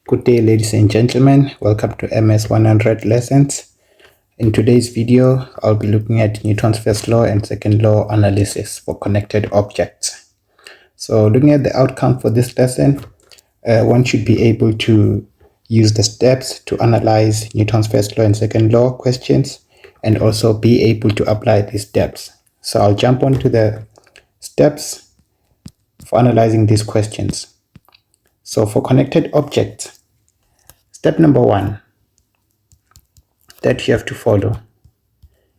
Good day, ladies and gentlemen. Welcome to MS 100 lessons. In today's video, I'll be looking at Newton's first law and second law analysis for connected objects. So looking at the outcome for this lesson, one should be able to use the steps to analyze Newton's first law and second law questions and also be able to apply these steps. So I'll jump onto the steps for analyzing these questions. So for connected objects, step number 1 that you have to follow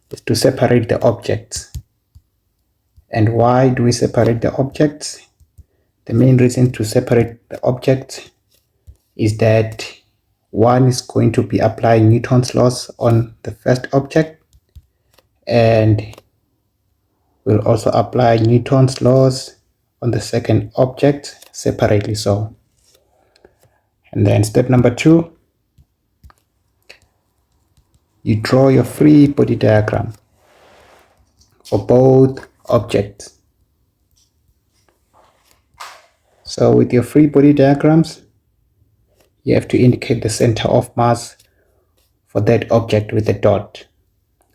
is to separate the objects. And why do we separate the objects? The main reason to separate the objects is that one is going to be applying Newton's laws on the first object, and will also apply Newton's laws on the second object separately. So, and then step number 2, you draw your free body diagram for both objects. So with your free body diagrams, you have to indicate the center of mass for that object with a dot.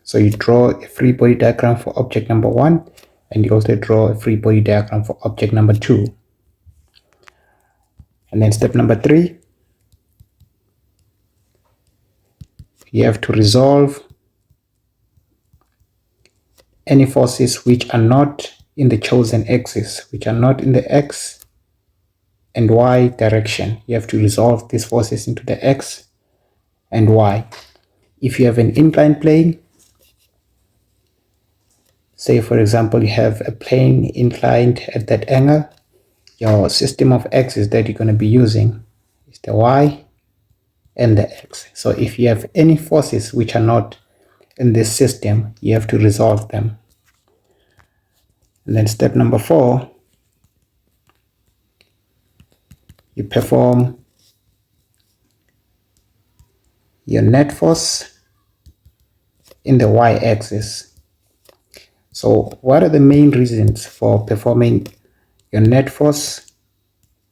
So you draw a free body diagram for object number 1, and you also draw a free body diagram for object number 2. And then step number 3, you have to resolve any forces which are not in the chosen axis, which are not in the x and y direction. You have to resolve these forces into the x and y. If you have an inclined plane, say for example you have a plane inclined at that angle, your system of axes that you're going to be using is the y and the x. So if you have any forces which are not in this system, you have to resolve them. And then step number 4, you perform your net force in the y-axis. So what are the main reasons for performing your net force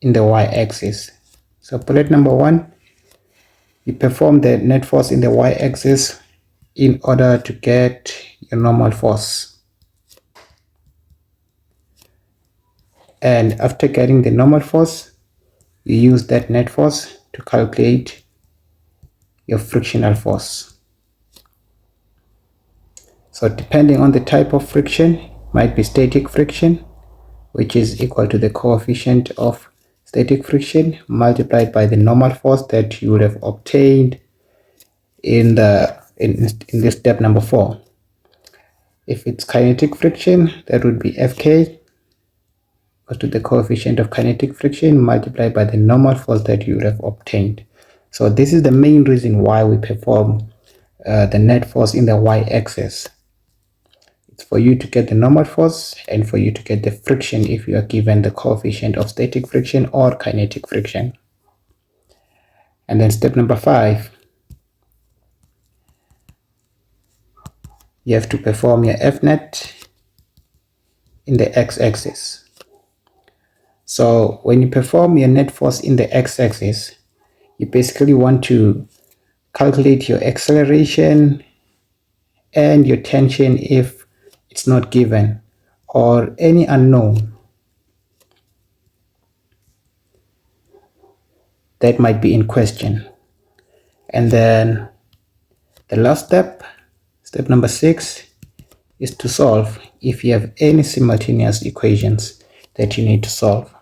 in the y-axis? So bullet number 1, you perform the net force in the y-axis in order to get your normal force. And after getting the normal force, you use that net force to calculate your frictional force. So depending on the type of friction, might be static friction, which is equal to the coefficient of static friction multiplied by the normal force that you would have obtained in this step number 4. If it's kinetic friction, that would be Fk equal to the coefficient of kinetic friction multiplied by the normal force that you would have obtained. So this is the main reason why we perform the net force in the y-axis. It's for you to get the normal force and for you to get the friction if you are given the coefficient of static friction or kinetic friction. And then step number 5, you have to perform your F-net in the x-axis. So when you perform your net force in the x-axis, you basically want to calculate your acceleration and your tension if it's not given, or any unknown that might be in question. And then the last step, step number 6, is to solve if you have any simultaneous equations that you need to solve.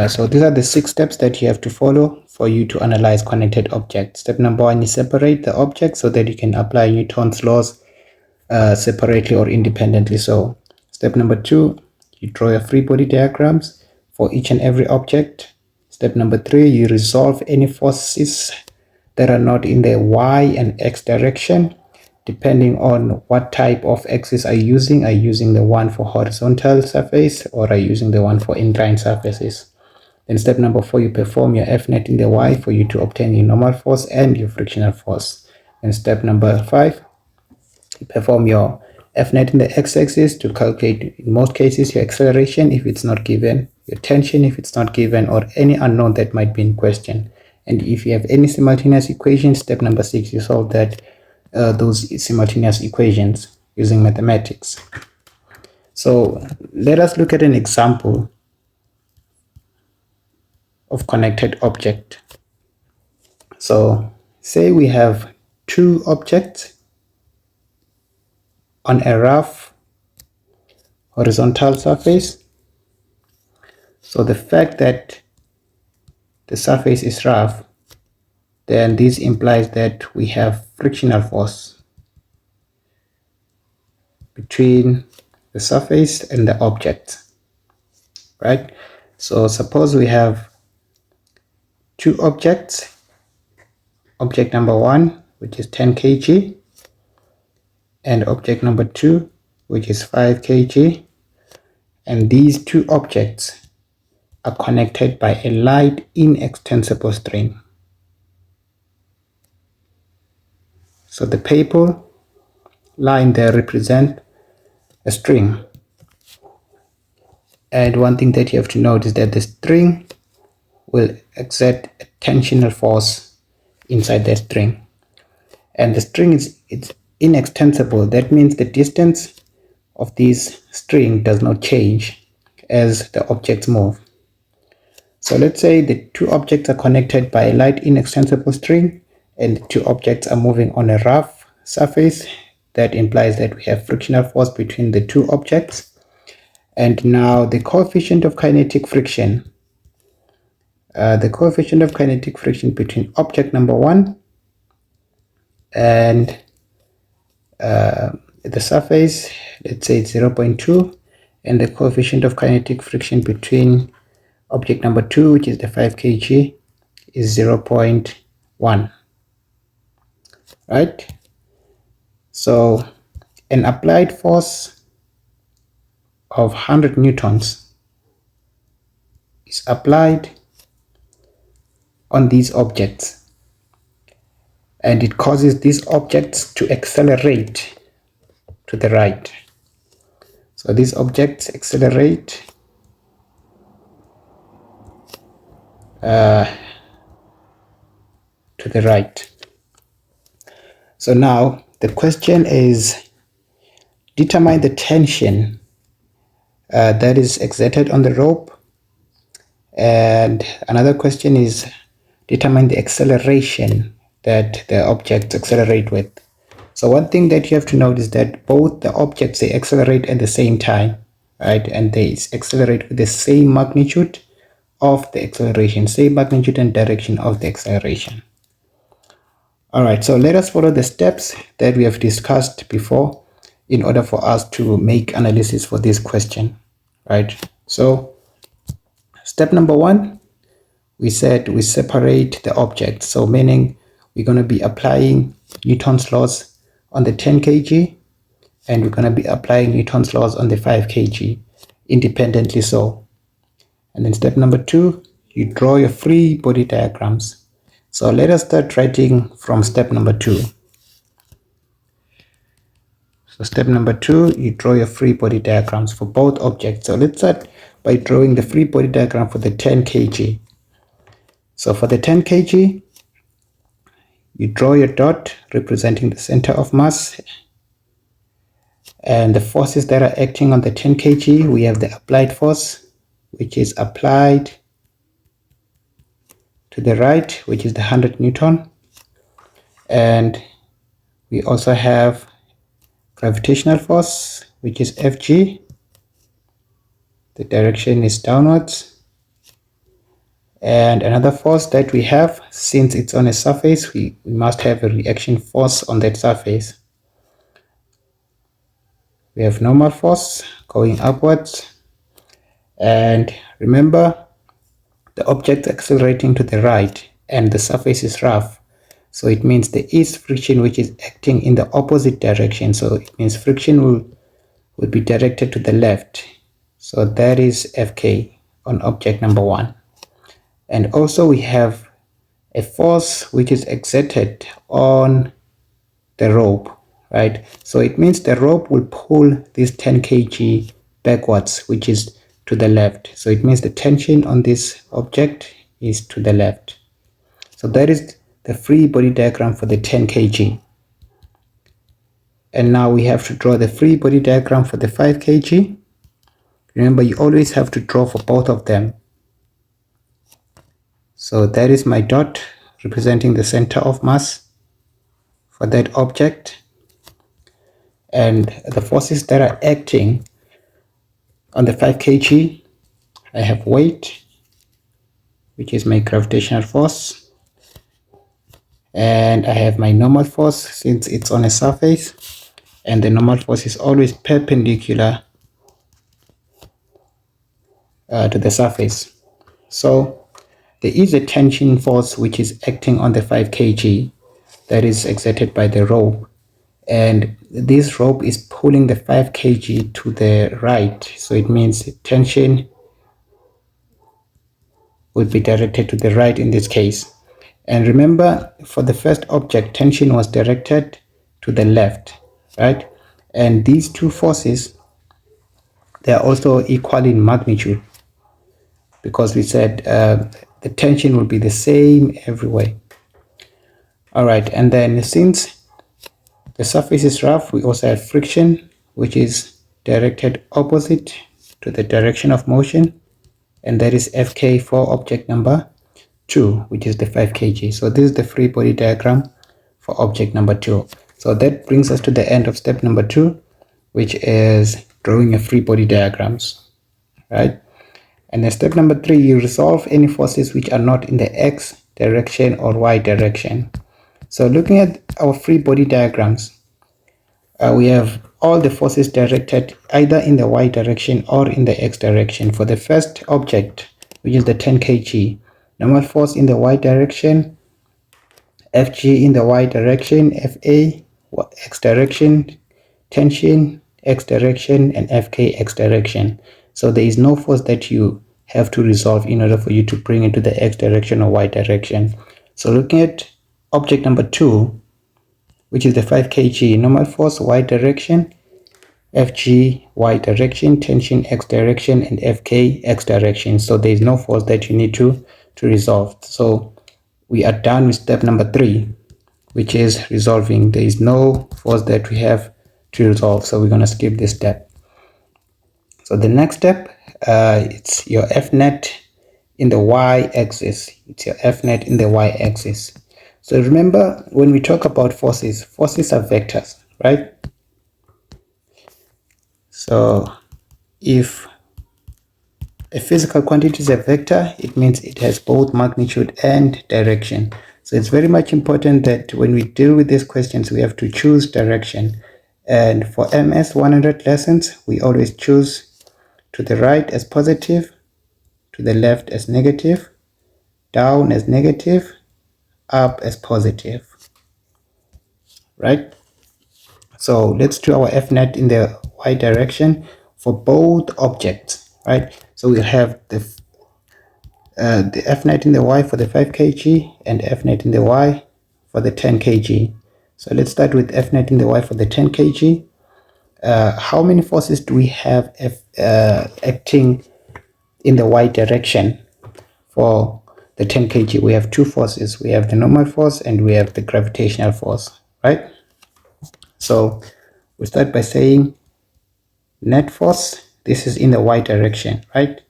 So these are the 6 steps that you have to follow for you to analyze connected objects. Step number 1, you separate the object so that you can apply Newton's laws separately or independently. So step number 2, you draw your free body diagrams for each and every object. Step number 3, you resolve any forces that are not in the y and x direction, depending on what type of axis are you using. Are you using the one for horizontal surface or are you using the one for inclined surfaces? Then step number 4, you perform your F-net in the y for you to obtain your normal force and your frictional force. And step number 5, you perform your F-net in the x-axis to calculate, in most cases, your acceleration if it's not given, your tension if it's not given, or any unknown that might be in question. And if you have any simultaneous equations, step number 6, you solve those simultaneous equations using mathematics. So let us look at an example of connected object. So say we have two objects on a rough horizontal surface. So the fact that the surface is rough, then this implies that we have frictional force between the surface and the object, right? So suppose we have two objects, object number 1, which is 10 kg, and object number 2, which is 5 kg, and these two objects are connected by a light inextensible string. So the purple line there represents a string. And one thing that you have to note is that the string will exert a tensional force inside that string. And the string it's inextensible. That means the distance of this string does not change as the objects move. So let's say the two objects are connected by a light inextensible string, and the two objects are moving on a rough surface. That implies that we have frictional force between the two objects. And now the coefficient of kinetic friction. The coefficient of kinetic friction between object number 1 and the surface, let's say it's 0.2, and the coefficient of kinetic friction between object number 2, which is the 5 kg, is 0.1, right? So an applied force of 100 newtons is applied on these objects, and it causes these objects to accelerate to the right. So these objects accelerate to the right. So now the question is, determine the tension that is exerted on the rope, and another question is, determine the acceleration that the objects accelerate with. So one thing that you have to note is that both the objects, they accelerate at the same time, right? And they accelerate with the same magnitude of the acceleration, same magnitude and direction of the acceleration. All right, so let us follow the steps that we have discussed before in order for us to make analysis for this question, right? So step number 1, we said we separate the object. So meaning we're going to be applying Newton's laws on the 10 kg, and we're going to be applying Newton's laws on the 5 kg independently. So, and then step number 2, you draw your free body diagrams. So let us start writing from step number 2. So step number 2, you draw your free body diagrams for both objects. So let's start by drawing the free body diagram for the 10 kg. So for the 10 kg, you draw your dot representing the center of mass, and the forces that are acting on the 10 kg, we have the applied force, which is applied to the right, which is the 100 Newton. And we also have gravitational force, which is Fg. The direction is downwards. And another force that we have, since it's on a surface, we must have a reaction force on that surface. We have normal force going upwards. And remember, the object accelerating to the right and the surface is rough. So it means there is friction which is acting in the opposite direction. So it means friction will be directed to the left. So that is Fk on object number 1. And also we have a force which is exerted on the rope, right? So it means the rope will pull this 10 kg backwards, which is to the left. So it means the tension on this object is to the left. So that is the free body diagram for the 10 kg. And now we have to draw the free body diagram for the 5 kg. Remember, you always have to draw for both of them. So that is my dot representing the center of mass for that object. And the forces that are acting on the 5 kg, I have weight, which is my gravitational force. And I have my normal force since it's on a surface. And the normal force is always perpendicular to the surface. So there is a tension force which is acting on the 5 kg that is exerted by the rope, and this rope is pulling the 5 kg to the right, so it means tension would be directed to the right in this case. And remember, for the first object, tension was directed to the left, right? And these two forces, they are also equal in magnitude, because we said the tension will be the same everywhere. All right, and then since the surface is rough, we also have friction, which is directed opposite to the direction of motion, and that is Fk for object number 2, which is the 5 kg. So this is the free body diagram for object number 2. So that brings us to the end of step number 2, which is drawing a free body diagrams, right? And then step number 3, you resolve any forces which are not in the x direction or y direction. So looking at our free body diagrams, we have all the forces directed either in the y direction or in the x direction. For the first object, which is the 10 kg, normal force in the y direction, Fg in the y direction, Fa x direction, tension x direction, and Fk x direction. So there is no force that you have to resolve in order for you to bring into the x direction or y direction. So looking at object number 2, which is the 5 kg, normal force y direction, Fg y direction, tension x direction, and Fk x direction. So there is no force that you need to resolve. So we are done with step number 3, which is resolving. There is no force that we have to resolve, so we're going to skip this step. So the next step, it's your F net in the y-axis. It's your F net in the y-axis. So remember, when we talk about forces, forces are vectors, right? So if a physical quantity is a vector, it means it has both magnitude and direction. So it's very much important that when we deal with these questions, we have to choose direction. And for MS 100 lessons, we always choose to the right as positive, to the left as negative, down as negative, up as positive, right? So let's do our F net in the y direction for both objects, right? So we have the F net in the y for the 5 kg and F net in the y for the 10 kg. So let's start with F net in the y for the 10 kg. How many forces do we have acting in the y direction for the 10 kg? We have 2 forces. We have the normal force and we have the gravitational force, right? So we start by saying net force. This is in the y direction, right?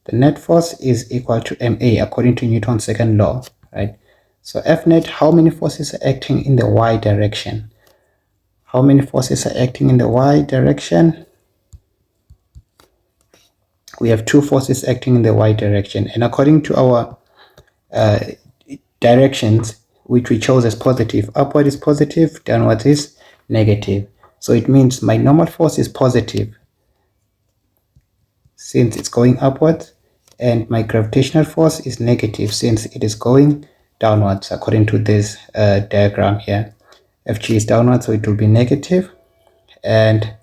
The net force is equal to ma according to Newton's second law, right? So F net, how many forces are acting in the y direction? How many forces are acting in the y direction? We have 2 forces acting in the y direction, and according to our directions, which we chose as positive, upward is positive, downward is negative. So it means my normal force is positive since it's going upwards, and my gravitational force is negative since it is going downwards according to this diagram here. Fg is downwards, so it will be negative, and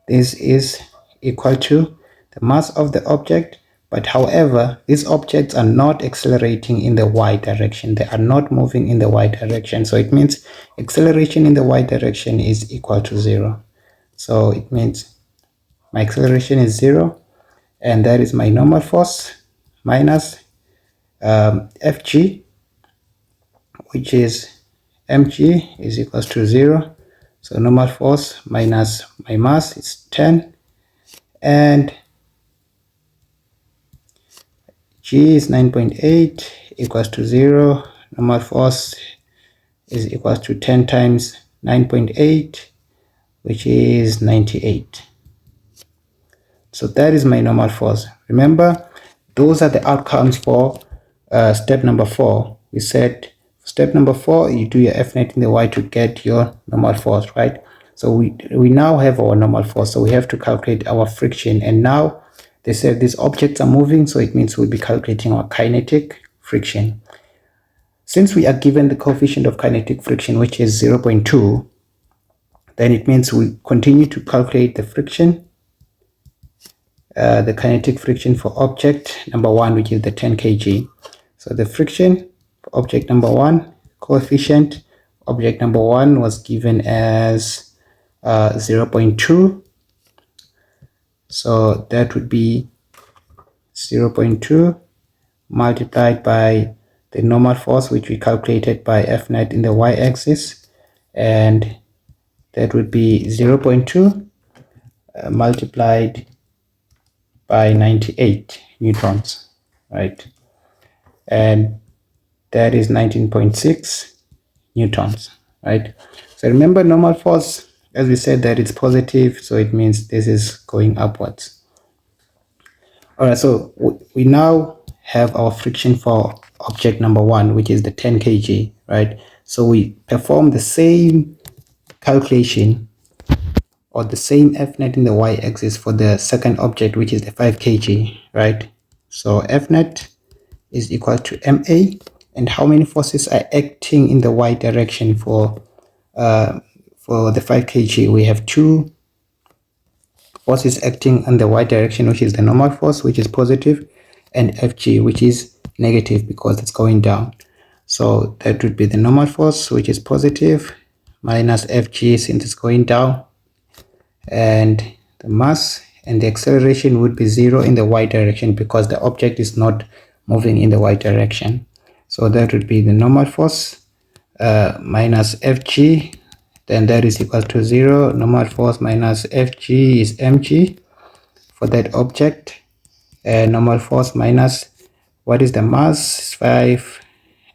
this is equal to the mass of the object. But however, these objects are not accelerating in the y direction. They are not moving in the y direction. So it means acceleration in the y direction is equal to 0. So it means my acceleration is 0, and that is my normal force minus Fg which is mg is equals to 0. So normal force minus my mass is 10, and g is 9.8 equals to 0. Normal force is equals to 10 times 9.8, which is 98. So that is my normal force. Remember, those are the outcomes for step number 4. We said step number 4, you do your F net in the Y to get your normal force, right? So we now have our normal force, so we have to calculate our friction. And now they said these objects are moving, so it means we'll be calculating our kinetic friction. Since we are given the coefficient of kinetic friction, which is 0.2, then it means we continue to calculate the friction, the kinetic friction for object number 1, which is the 10 kg. So the friction for object number 1, coefficient object number 1 was given as 0.2. So that would be 0.2 multiplied by the normal force, which we calculated by F net in the y-axis, and that would be 0.2 multiplied by 98 newtons, right? And that is 19.6 newtons, right? So remember, normal force, as we said, that it's positive, so it means this is going upwards. All right, so we now have our friction for object number 1, which is the 10 kg, right? So we perform the same calculation or the same F net in the y-axis for the second object, which is the 5 kg, right? So F net is equal to ma, and how many forces are acting in the y direction for the 5 kg? We have 2 forces acting in the y direction, which is the normal force, which is positive, and Fg, which is negative because it's going down. So that would be the normal force, which is positive, minus Fg since it's going down, and the mass and the acceleration would be 0 in the y direction because the object is not moving in the y direction. So that would be the normal force minus Fg, then that is equal to 0. Normal force minus Fg is mg for that object, and normal force minus what is the mass, 5,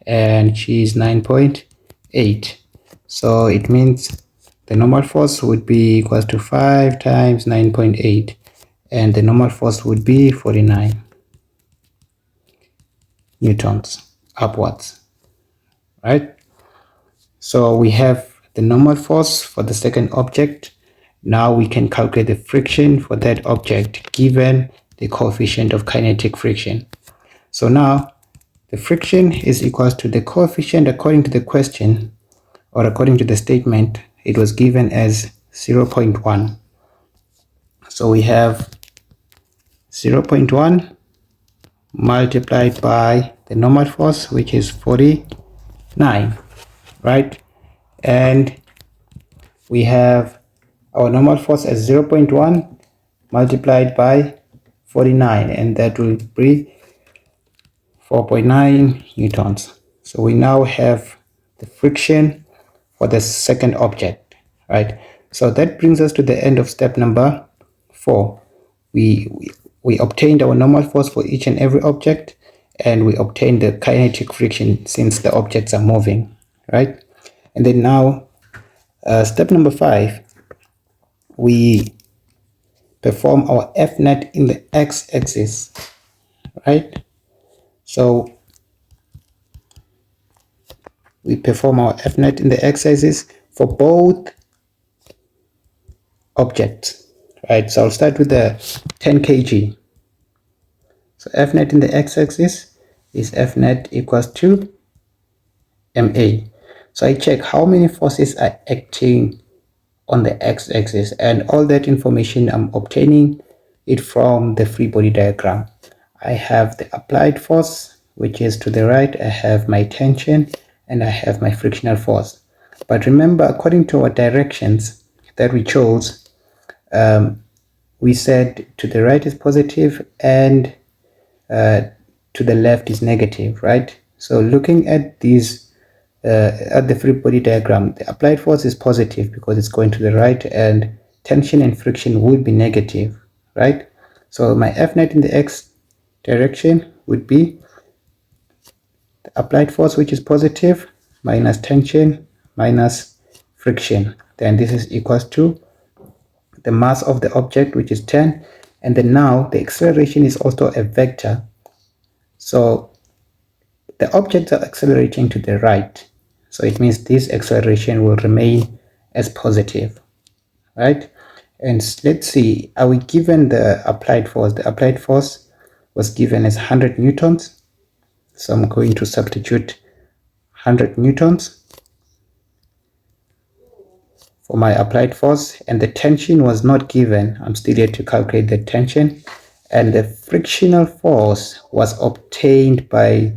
and g is 9.8. So it means the normal force would be equals to 5 times 9.8, and the normal force would be 49 newtons upwards, right? So we have the normal force for the second object. Now we can calculate the friction for that object given the coefficient of kinetic friction. So now the friction is equals to the coefficient according to the question, or according to the statement, it was given as 0.1. So we have 0.1 multiplied by the normal force, which is 49, right? And we have our normal force as 0.1 multiplied by 49, and that will be 4.9 newtons. So we now have the friction for the second object, right? So that brings us to the end of step number 4. We obtained our normal force for each and every object, and we obtained the kinetic friction since the objects are moving, right? And then now step number 5, we perform our F net in the x-axis, right? So we perform our F net in the x-axis for both objects, right? So I'll start with the 10 kg. So F net in the x-axis is F net equals to ma. So I check how many forces are acting on the x-axis, and all that information I'm obtaining it from the free body diagram. I have the applied force, which is to the right, I have my tension, and I have my frictional force. But remember, according to our directions that we chose, we said to the right is positive and to the left is negative, right? So looking at these at the free body diagram, the applied force is positive because it's going to the right, and tension and friction would be negative, right? So my F net in the x direction would be the applied force, which is positive, minus tension minus friction. Then this is equals to the mass of the object, which is 10, and then now the acceleration is also a vector. So the objects are accelerating to the right, so it means this acceleration will remain as positive, right? And let's see, are we given the applied force? The applied force was given as 100 newtons, so I'm going to substitute 100 newtons for my applied force, and the tension was not given. I'm still yet to calculate the tension, and the frictional force was obtained by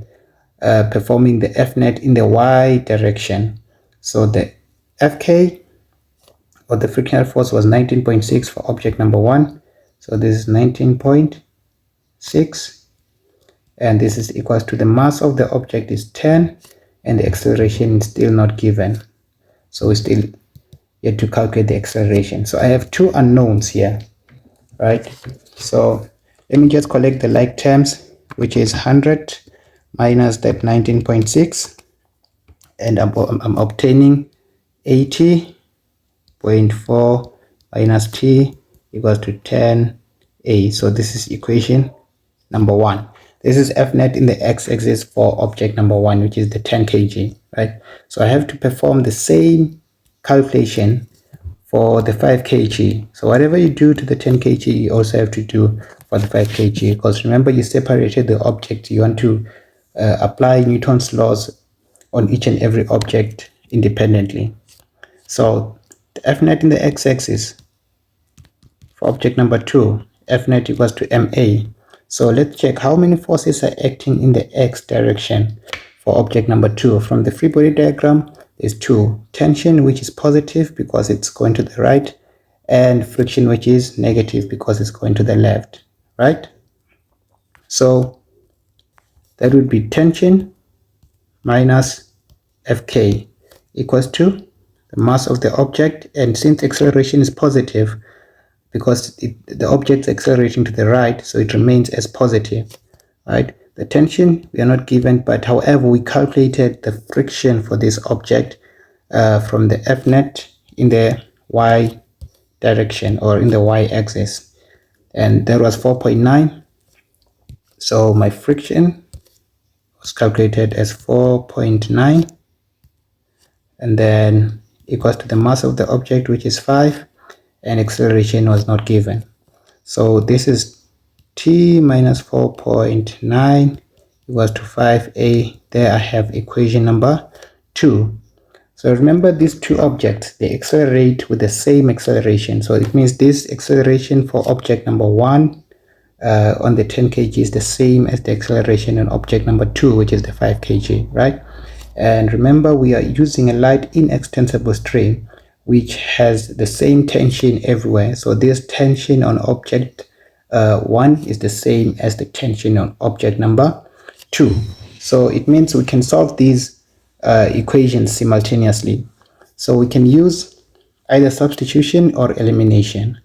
performing the F net in the y direction. So the Fk, or the frictional force, was 19.6 for object number 1. So this is 19.6, and this is equals to the mass of the object is 10, and the acceleration is still not given. So we still yet to calculate the acceleration. So I have two unknowns here, right? So let me just collect the like terms, which is 100 minus that 19.6, and I'm obtaining 80.4 minus t equals to 10a. So this is equation number 1. This is F net in the x-axis for object number 1, which is the 10 kg, right? So I have to perform the same calculation for the 5 kg. So whatever you do to the 10 kg, you also have to do for the 5 kg, because remember, you separated the object. You want to apply Newton's laws on each and every object independently. So the F net in the x-axis for object number 2, F net equals to ma. So let's check how many forces are acting in the x direction for object number 2. From the free body diagram, there's 2. Tension, which is positive because it's going to the right, and friction, which is negative because it's going to the left, right? So that would be tension minus Fk equals to the mass of the object, and since acceleration is positive because the object's accelerating to the right, so it remains as positive, right? The tension we are not given, but however we calculated the friction for this object from the F net in the y direction, or in the y-axis, and that was 4.9. So my friction was calculated as 4.9, and then equals to the mass of the object, which is 5, and acceleration was not given. So this is t minus 4.9 equals to 5a. There I have equation number 2. So remember, these two objects, they accelerate with the same acceleration. So it means this acceleration for object number 1 on the 10 kg is the same as the acceleration on object number 2, which is the 5 kg, right? And remember, we are using a light inextensible stream which has the same tension everywhere. So this tension on object 1 is the same as the tension on object number 2. So it means we can solve these equations simultaneously. So we can use either substitution or elimination.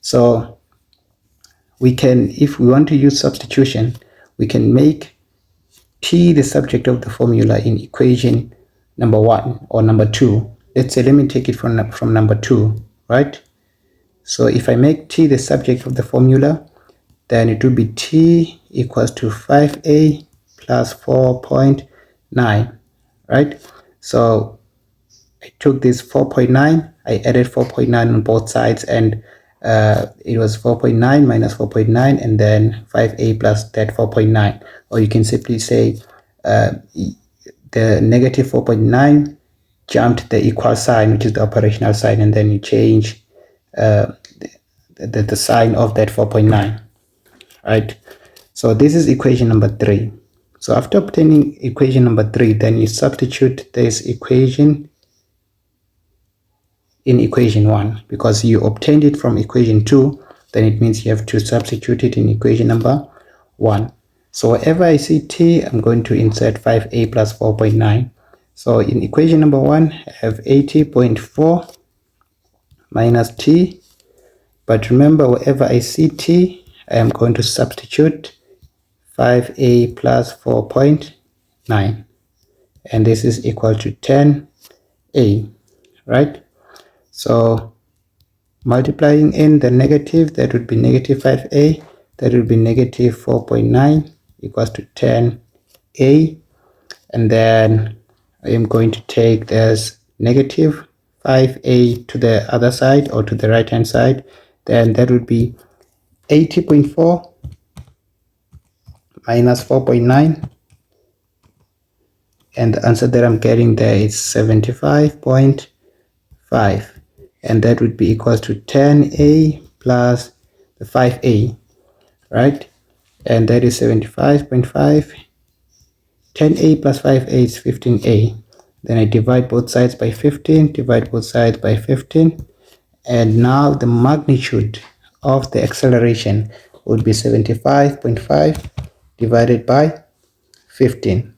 So we can, if we want to use substitution, we can make t the subject of the formula in equation number 1 or number 2. Let's say, let me take it from number 2, right? So if I make t the subject of the formula, then it will be t equals to 5a plus 4.9, right? So I took this 4.9, I added 4.9 on both sides, and it was 4.9 minus 4.9, and then 5a plus that 4.9. Or you can simply say the negative 4.9 jumped the equal sign, which is the operational sign, and then you change the sign of that 4.9, right? So this is equation number 3. So after obtaining equation number 3, then you substitute this equation in equation 1, because you obtained it from equation 2, then it means you have to substitute it in equation number 1. So wherever I see t, I'm going to insert 5a plus 4.9. So in equation number 1, I have 80.4 minus t, but remember, wherever I see t, I am going to substitute 5a plus 4.9, and this is equal to 10a, right? So multiplying in the negative, that would be negative 5a, that would be negative 4.9 equals to 10a, and then I am going to take this negative 5a to the other side, or to the right hand side, then that would be 80.4 minus 4.9, and the answer that I'm getting there is 75.5, and that would be equals to 10a plus the 5a, right? And that is 75.5. 10a plus 5a is 15a. Then I divide both sides by 15, divide both sides by 15, and now the magnitude of the acceleration would be 75.5 divided by 15,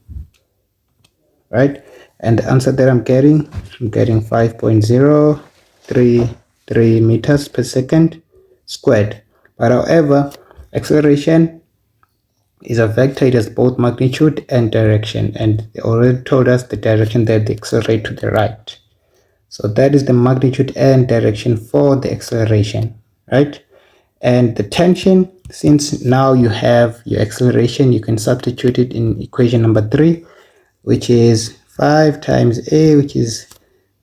right? And the answer that I'm getting 5.033 meters per second squared. But however, acceleration is a vector. It has both magnitude and direction, and they already told us the direction that they accelerate to the right. So that is the magnitude and direction for the acceleration, right? And the tension, since now you have your acceleration, you can substitute it in equation number 3, which is 5 times a, which is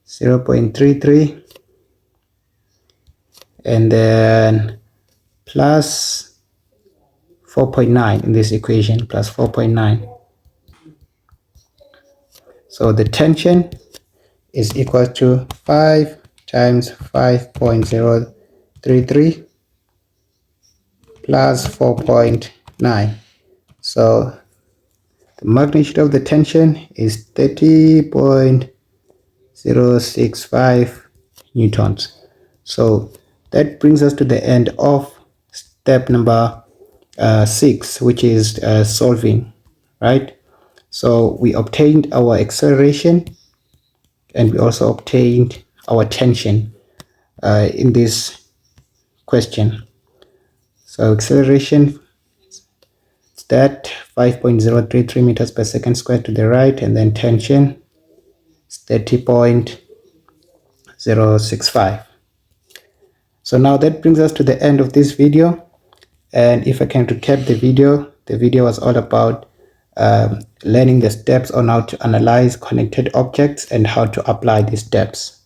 0.33, and then plus 4.9 in this equation, plus 4.9. So the tension is equal to 5 times 5.033 plus 4.9. So the magnitude of the tension is 30.065 newtons. So that brings us to the end of step number 6, which is solving, right? So we obtained our acceleration, and we also obtained our tension in this question. So acceleration is that 5.033 meters per second squared to the right, and then tension is 30.065. So now that brings us to the end of this video. And if I can recap the video was all about learning the steps on how to analyze connected objects and how to apply these steps.